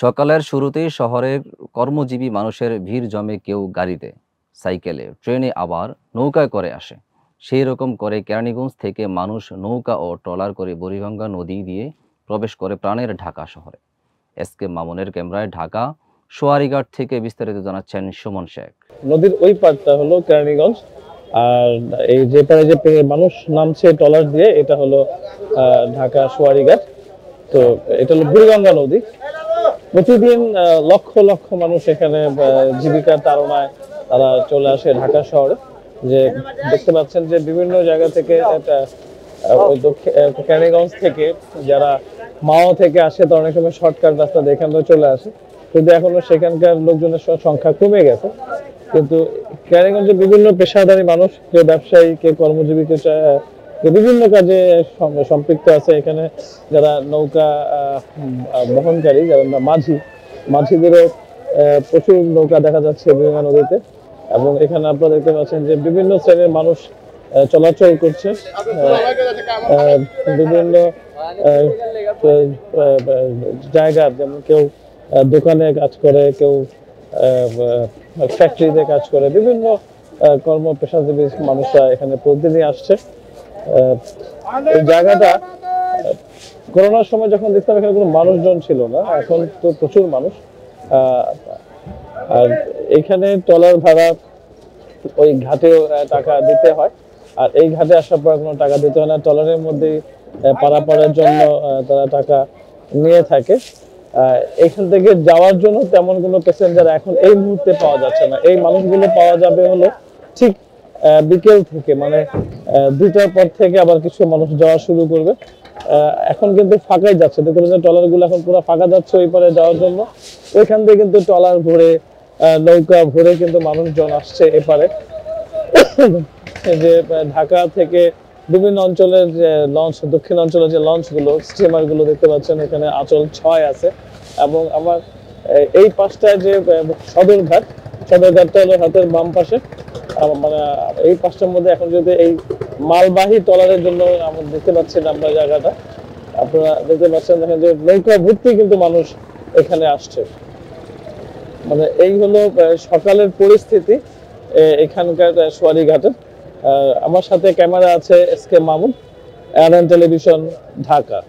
সকালের শুরুতেই শহরের কর্মজীবী মানুষের ভিড় জমে, কেউ গাড়িতে, সাইকেলে, ট্রেনে, আবার নৌকায় করে আসে। সেই রকম করে কেরানীগঞ্জ থেকে মানুষ নৌকা ও ট্রলার করে বুড়িগঙ্গা নদী দিয়ে প্রবেশ করে প্রাণের ঢাকা শহরে। এসকে মামুনের ক্যামেরায় ঢাকা সোয়ারিঘাট থেকে বিস্তারিত জানাচ্ছেন সুমন শেখ। নদীর ওই পাড়টা হলো কেরানীগঞ্জ। আর এই যে পাড়ে যে মানুষ নামছে ট্রলার দিয়ে, এটা হলো ঢাকা সোয়ারিঘাট। তো এটা হলো বুড়িগঙ্গা নদী। প্রতিদিন লক্ষ লক্ষ মানুষ এখানে জীবিকার তাড়নায় তারা চলে আসে ঢাকা শহরে। যে দেখতে পাচ্ছেন যে বিভিন্ন জায়গা থেকে ওই কেরানীগঞ্জ থেকে যারা মাও থেকে আসে, তো অনেক সময় শর্টকাট রাস্তা দিয়ে এখান থেকে চলে আসে, কিন্তু এখনো সেখানকার লোকজনের সংখ্যা কমে গেছে। কিন্তু কেরানীগঞ্জে বিভিন্ন পেশাদারী মানুষ, কেউ ব্যবসায়ী, কেউ কর্মজীবী, কেউ বিভিন্ন কাজে সম্পৃক্ত আছে এখানে। যারা নৌকা বহনকারী, যারা মাঝিদেরও প্রচুর নৌকা দেখা যাচ্ছে বিভিন্ন নদীতে। এবং এখানে আপনারা দেখতে পাচ্ছেন যে বিভিন্ন শ্রেণীর মানুষ চলাচল করছে। বিভিন্ন জায়গা, যেমন কেউ দোকানে কাজ করে, কেউ ফ্যাক্টরিতে কাজ করে, বিভিন্ন কর্ম পেশাজীবী মানুষরা এখানে প্রতিদিনই আসছে। এই জায়গাটা করোনার সময় যখন দেখতাম এখানে কোনো মানুষজন ছিল না, এখন তো প্রচুর মানুষ। আর এখানে ট্রলার ভাড়া ওই ঘাটেও টাকা দিতে হয়, আর এই ঘাটে আসার পর কোনো টাকা দিতে হয় না। ট্রলারের মধ্যেই পারাপারের জন্য তারা টাকা নিয়ে থাকে। এখান থেকে যাওয়ার জন্য তেমন কোনো প্যাসেঞ্জার এখন এই মুহূর্তে পাওয়া যাচ্ছে না। এই মানুষগুলো পাওয়া যাবে হলো ঠিক বিকেল থেকে, মানে 2টার পর থেকে আবার কিছু মানুষ যাওয়া শুরু করবে। এখন কিন্তু ফাঁকাই যাচ্ছে, দেখতে পাচ্ছেন ট্রলার গুলো এখন পুরো ফাঁকা যাচ্ছে ওই পারে যাওয়ার জন্য। ওইখান থেকে কিন্তু ট্রলার ভরে, নৌকা ভরে কিন্তু মানুষজন আসছে এপারে। যে ঢাকা থেকে বিভিন্ন অঞ্চলের যে লঞ্চ, দক্ষিণ অঞ্চলের যে লঞ্চ গুলো, স্টিমার গুলো দেখতে পাচ্ছেন এখানে আঁচল 6 আছে। এবং আমার এই পাশটায় যে সদরঘাটটা হলো হাতের বাম পাশে। মানে এই পাঁচটার মধ্যে এখন যদি এই মালবাহী ট্রলারের জন্য আমরা দেখতে পাচ্ছি না, আমরা জায়গাটা আপনারা দেখতে পাচ্ছেন দেখেন যে নৌকা ভর্তি কিন্তু মানুষ এখানে আসছে। মানে এই হলো সকালের পরিস্থিতি এখানকার সোয়ারিঘাটের। আমার সাথে ক্যামেরা আছে এসকে মামুন, এআরএন টেলিভিশন, ঢাকা।